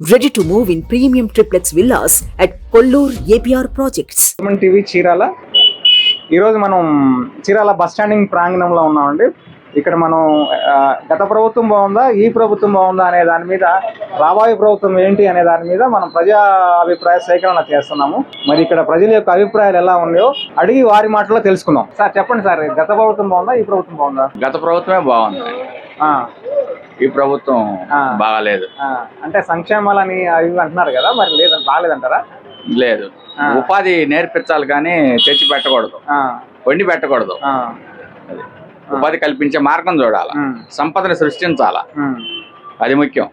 Ready to move in premium triplex villas at Kollur APR Projects. TV Chirala ఈరోజు మనం Chirala bus standing ప్రాంగణంలో ఉన్నామండి. ఇక్కడ మనం గత ప్రభుత్వం బాగుందా, ఈ ప్రభుత్వం బాగుందా అనే దాని మీద, రాబోయే ప్రభుత్వం ఏంటి అనే దాని మీద మనం ప్రజా అభిప్రాయ సేకరణ చేస్తున్నాము. మరి ఇక్కడ ప్రజల యొక్క అభిప్రాయాలు ఎలా ఉన్నాయో అడిగి వారి మాటలో తెలుసుకుందాం. సార్ చెప్పండి సార్, గత ప్రభుత్వం బాగుందా, ఈ ప్రభుత్వం బాగుందా? గత ప్రభుత్వమే బాగుంది, ఈ ప్రభుత్వం బాగాలేదు. అంటే సంక్షేమాలని అవి అంటున్నారు కదా, మరి లేదంటే బాగాలేదంటారా? లేదు, ఉపాధి నేర్పించాలి కానీ తెచ్చి పెట్టకూడదు, వండి పెట్టకూడదు. ఉపాధి కల్పించే మార్గం చూడాలి, సంపదని సృష్టించాలా, అది ముఖ్యం.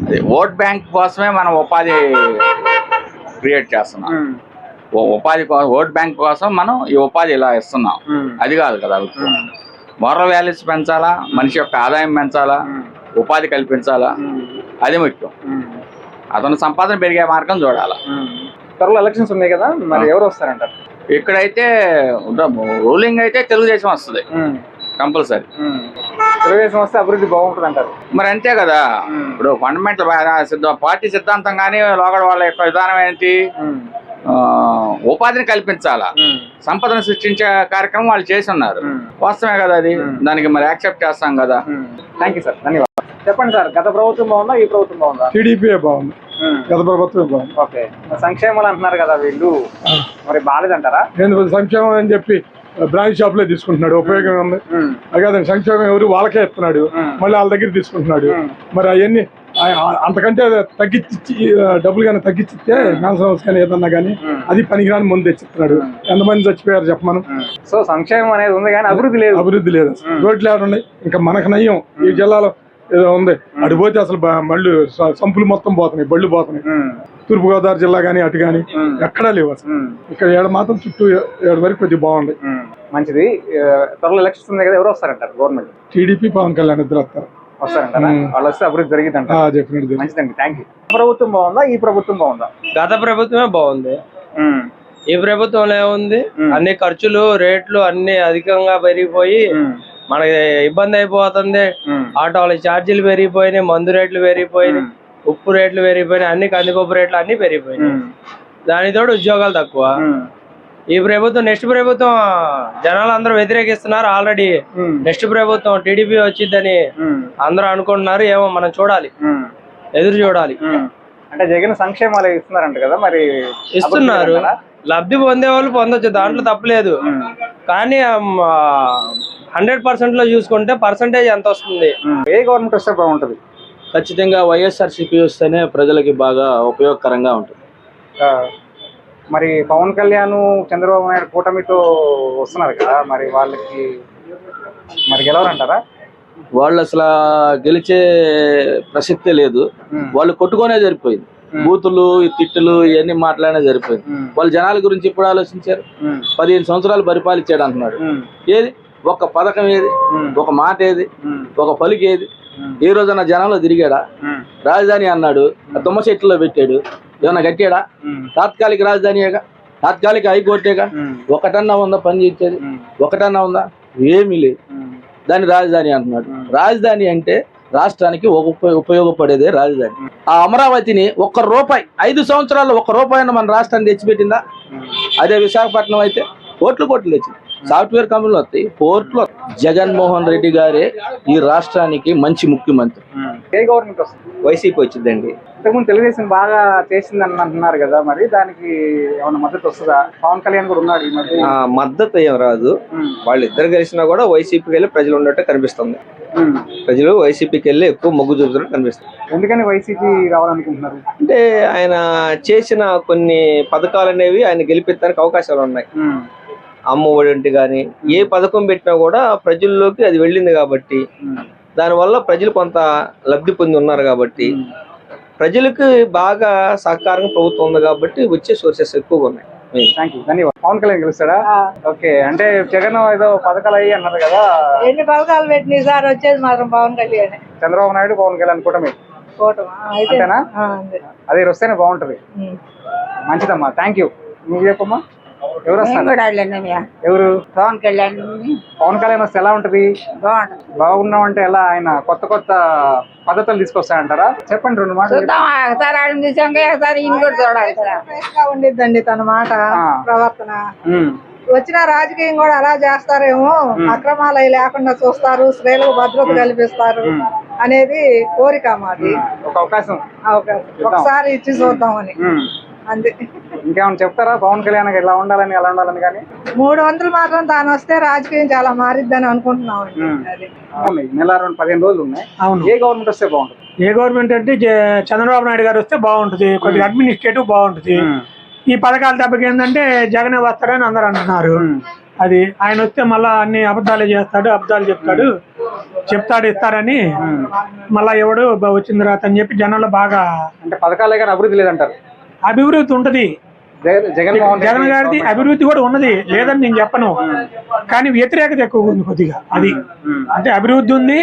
అది ఓట్ బ్యాంక్ కోసమే మనం ఉపాధి క్రియేట్ చేస్తున్నాం. ఉపాధి ఓట్ బ్యాంక్ కోసం మనం ఈ ఉపాధి ఇలా ఇస్తున్నాం, అది కాదు కదా. మోరల్ వాల్యూస్ పెంచాలా, మనిషి యొక్క ఆదాయం పెంచాలా, ఉపాధి కల్పించాలా, అది ముఖ్యం. అతను సంపాదన పెరిగే మార్గం చూడాలా. త్వరలో ఎలక్షన్స్ ఉన్నాయి కదా, మరి ఎవరు వస్తారంటారు? ఇక్కడైతే రూలింగ్ అయితే తెలుగుదేశం వస్తుంది కంపల్సరీ. తెలుగుదేశం వస్తే అభివృద్ధి బాగుంటుంది అంటారు. మరి అంతే కదా. ఇప్పుడు ఫండమెంటల్ పార్టీ సిద్ధాంతం కానీ లోగడ వాళ్ళ యొక్క విధానం ఏంటి, ఉపాధిని కల్పించాలా, సంపదను సృష్టించే కార్యక్రమం వాళ్ళు చేసి ఉన్నారు. వాస్తవమే కదా అది, దానికి మరి యాక్సెప్ట్ చేస్తాం కదా. థ్యాంక్ యూ సార్, ధన్యవాదాలు. చెప్పండి సార్, గత ప్రభుత్వం బాగుందా, ఈ ప్రభుత్వం బాగుందా? టీడీపీ బాగుంది, గత ప్రభుత్వం బాగుంది. ఓకే, సంక్షేమాలు అంటున్నారు కదా వీళ్ళు, మరి బాగాలేదంటారా? సంక్షేమం అని చెప్పి బ్రాంచ్ షాప్ లో తీసుకుంటున్నాడు, ఉపయోగం ఉంది. అదే సంక్షేమం ఎవరు వాళ్ళకే ఇస్తున్నాడు, మళ్ళీ వాళ్ళ దగ్గర తీసుకుంటున్నాడు. మరి అవన్నీ అంతకంటే తగ్గించి డబ్బులు కానీ తగ్గించితే మ్యాన్సన్ హౌస్ కానీ ఏదన్నా కానీ అది పనికిరాని ముందు తెచ్చిస్తున్నాడు. ఎంతమంది చచ్చిపోయారు చెప్పమను. సో సంక్షేమం అనేది ఉంది కానీ అభివృద్ధి లేదు. అభివృద్ధి లేదు, రోడ్లు ఏడున్నాయి. ఇంకా మనకు నయ్యం ఈ జిల్లాలో ఏదో ఉంది, అటు పోతే అసలు మళ్ళీ సంపులు మొత్తం పోతున్నాయి, బళ్ళు పోతున్నాయి. తూర్పుగోదావరి జిల్లా కానీ అటు కానీ ఎక్కడా లేవు అసలు. ఇక్కడ ఏడు మాత్రం చుట్టూ ఏడు వరకు కొద్దిగా బాగుంది. మంచిది. త్వరలో ఎలక్షన్స్ ఉంది కదా, ఎవరు వస్తారంటారు? గవర్నమెంట్ టీడీపీ, పవన్ కళ్యాణ్ ఇద్దరు వస్తారు. వస్తారంటారా? వాళ్ళు వస్తే అభివృద్ధి జరిగిందంట. మంచిదండి, థ్యాంక్ యూ. ప్రభుత్వం బాగుందా, ఈ ప్రభుత్వం బాగుందా? గత ప్రభుత్వమే బాగుంది. ఈ ప్రభుత్వంలో ఏముంది, అన్ని ఖర్చులు రేట్లు అన్ని అధికంగా పెరిగిపోయి మనకి ఇబ్బంది అయిపోతుంది. ఆటోల ఛార్జీలు పెరిగిపోయినాయి, మందు రేట్లు పెరిగిపోయినాయి, ఉప్పు రేట్లు పెరిగిపోయినాయి, అన్ని కందిపప్పు రేట్లు అన్ని పెరిగిపోయినాయి. దానితోడు ఉద్యోగాలు తక్కువ. ఈ ప్రభుత్వం, నెక్స్ట్ ప్రభుత్వం జనాలు అందరూ వ్యతిరేకిస్తున్నారు. ఆల్రెడీ నెక్స్ట్ ప్రభుత్వం టీడీపీ వచ్చిందని అందరూ అనుకుంటున్నారు. ఏమో మనం చూడాలి, ఎదురు చూడాలి. అంటే జగన్ సంక్షేమాలు ఇస్తున్నారంట కదా, మరి ఇస్తున్నారు. లబ్ధి పొందే వాళ్ళు పొందొచ్చు, దాంట్లో తప్పలేదు. కానీ 100% లో చూసుకుంటే పర్సంటేజ్ ఎంత వస్తుంది? ఏ గవర్నమెంట్ వస్తే బాగుంటది? ఖచ్చితంగా వైఎస్ఆర్సీపీ వస్తేనే ప్రజలకి బాగా ఉపయోగకరంగా ఉంటుంది. మరి పవన్ కళ్యాణ్, చంద్రబాబు నాయుడు కూటమితో వస్తున్నారు కదా, మరి వాళ్ళకి మరి గెలవరంటారా? వాళ్ళు అసలు గెలిచే ప్రసక్తే లేదు. వాళ్ళు కొట్టుకునే సరిపోయింది. బూతులు, తిట్టులు ఇవన్నీ మాట్లాడినా సరిపోయింది. వాళ్ళు జనాల గురించి ఇప్పుడు ఆలోచించారు. 15 సంవత్సరాలు పరిపాలించాడు అంటున్నాడు. ఏది ఒక పథకం ఏది, ఒక మాట ఏది, ఒక పలికి ఏది? ఏ రోజన్నా జనంలో తిరిగాడా? రాజధాని అన్నాడు, తుమ్మ చెట్లలో పెట్టాడు, ఏమన్నా కట్టాడా? తాత్కాలిక రాజధానిగా, తాత్కాలిక హైకోర్టేగా. ఒకటన్నా ఉందా పని చేసేది? ఒకటన్నా ఉందా? ఏమీ లేదు. దాన్ని రాజధాని అంటున్నాడు. రాజధాని అంటే రాష్ట్రానికి ఉపయోగపడేదే రాజధాని. ఆ అమరావతిని ₹1 5 సంవత్సరాల్లో ₹1 మన రాష్ట్రాన్ని తెచ్చిపెట్టిందా? అదే విశాఖపట్నం అయితే కోట్లు తెచ్చింది. సాఫ్ట్వేర్ కంపెనీలు వస్తాయి, పోర్ట్లు. జగన్మోహన్ రెడ్డి గారే ఈ రాష్ట్రానికి మంచి ముఖ్యమంత్రి. ఏ గవర్నమెంట్ వస్తుంది? వైసీపీ వచ్చిందండి. ఇంతకుముందు తెలుగుదేశం బాగా చేసిందని అంటున్నారు కదా, మరి దానికి ఏమైనా మద్దతు వస్తుందా? పవన్ కళ్యాణ్ కూడా ఉన్నాడు ఈ మధ్య. మద్దతు ఏం రాదు. వాళ్ళిద్దరు కలిసినా కూడా వైసీపీకి వెళ్ళి ప్రజలు ఉన్నట్టు కనిపిస్తుంది. ప్రజలు వైసీపీకి వెళ్ళి ఎక్కువ మొగ్గు చూపుతున్నట్టు కనిపిస్తుంది. ఎందుకని వైసీపీ రావాలనుకుంటున్నారు? అంటే ఆయన చేసిన కొన్ని పథకాలు అనేవి ఆయన గెలిపించడానికి అవకాశాలు ఉన్నాయి. అమ్మ ఒడి కానీ ఏ పథకం పెట్టినా కూడా ప్రజల్లోకి అది వెళ్ళింది కాబట్టి, దానివల్ల ప్రజలు కొంత లబ్ధి పొంది ఉన్నారు కాబట్టి, ప్రజలకు బాగా సహకారంగా ప్రభుత్వం ఉంది కాబట్టి వచ్చే సోర్సెస్ ఎక్కువగా ఉన్నాయి. ధన్యవాదాలు. పవన్ కళ్యాణ్ గెలుస్తాడా? ఓకే, అంటే జగన్ ఏదో పథకాలు అయ్యి అన్నారు కదా, ఎన్ని పథకాలు పెట్టిన సార్ వచ్చేది మాత్రం పవన్ కళ్యాణ్. చంద్రబాబు నాయుడు, పవన్ కళ్యాణ్ కూటమి అంతేనా? అదే వస్తేనే బాగుంటది. మంచిదమ్మా, థ్యాంక్ యూ. నువ్వు చెప్పమ్మా. ఎవరు వస్తారు? ఎవరు? పవన్ కళ్యాణ్ పవన్ కళ్యాణ్ వస్తే ఎలా ఉంటది? బాగుంటుంది. బాగున్నాం అంటే ఎలా? ఆయన కొత్త కొత్త పద్ధతులు తీసుకొస్తాయంటారా? చెప్పండి 2 మాటలు. ఒకసారి ఆయన చూసాక ఒకసారి ఈయన కూడా చూడాలి. ఉండిద్దండి తన మాట ప్రవర్తన. వచ్చిన రాజకీయం కూడా అలా చేస్తారేమో, అక్రమాలు అవి లేకుండా చూస్తారు, స్త్రీలకు భద్రత కల్పిస్తారు అనేది కోరిక మాది. ఒక అవకాశం ఒకసారి ఇచ్చి చూద్దామని అంతే. ఇంకేమైనా చెప్తారా పవన్ కళ్యాణ్ ఎలా ఉండాలని ఎలా ఉండాలని? కానీ 300 మాత్రం తాను వస్తే రాజకీయం చాలా మారిద్దని అనుకుంటున్నాం. నెల 15 రోజులు ఉన్నాయి. ఏ గవర్నమెంట్ వస్తే బాగుంటుంది? ఏ గవర్నమెంట్ అంటే చంద్రబాబు నాయుడు గారు వస్తే బాగుంటుంది. కొద్దిగా అడ్మినిస్ట్రేటివ్ బాగుంటుంది. ఈ పథకాల దెబ్బకి ఏంటంటే జగనే వస్తాడని అందరు అంటున్నారు. అది ఆయన వస్తే మళ్ళా అన్ని అబద్ధాలు చేస్తాడు, అబద్ధాలు చెప్తాడు ఇస్తారని మళ్ళా ఎవడు వచ్చిన తర్వాత అని చెప్పి జనంలో బాగా అంటే పథకాలే కానీ అభివృద్ధి లేదంటారు. అభివృద్ధి ఉంటది. జగన్ గారిది అభివృద్ధి కూడా ఉన్నది, లేదని నేను చెప్పను. కానీ వ్యతిరేకత ఎక్కువ ఉంది కొద్దిగా. అది అంటే అభివృద్ధి ఉంది,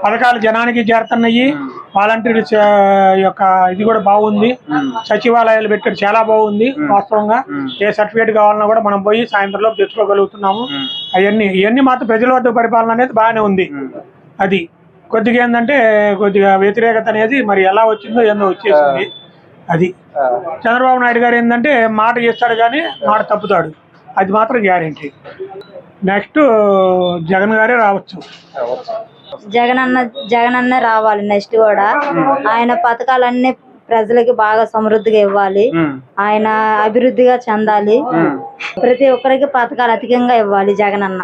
పథకాలు జనానికి చేరుతున్నాయి, వాలంటీర్స్ యొక్క ఇది కూడా బాగుంది, సచివాలయాలు పెట్టారు చాలా బాగుంది. వాస్తవంగా ఏ సర్టిఫికేట్ కావాలన్నా కూడా మనం పోయి సాయంత్రంలో తెచ్చుకోగలుగుతున్నాము. ఇవన్నీ మాత్రం ప్రజల వద్ద పరిపాలన అనేది బాగానే ఉంది. అది కొద్దిగా ఏంటంటే కొద్దిగా వ్యతిరేకత అనేది మరి ఎలా వచ్చిందో ఏందో వచ్చేసింది. అది చంద్రబాబు నాయుడు గారు ఏంటంటే మాట చేస్తాడు కానీ మాట తప్పుతాడు, అది మాత్రం గ్యారెంటీ. నెక్స్ట్ జగన్ గారే రావచ్చు. జగనన్న రావాలి నెక్స్ట్ కూడా. ఆయన పథకాలన్నీ ప్రజలకి బాగా సమృద్ధిగా ఇవ్వాలి, ఆయన అభివృద్ధిగా చెందాలి, ప్రతి ఒక్కరికి పథకాలు అధికంగా ఇవ్వాలి జగనన్న.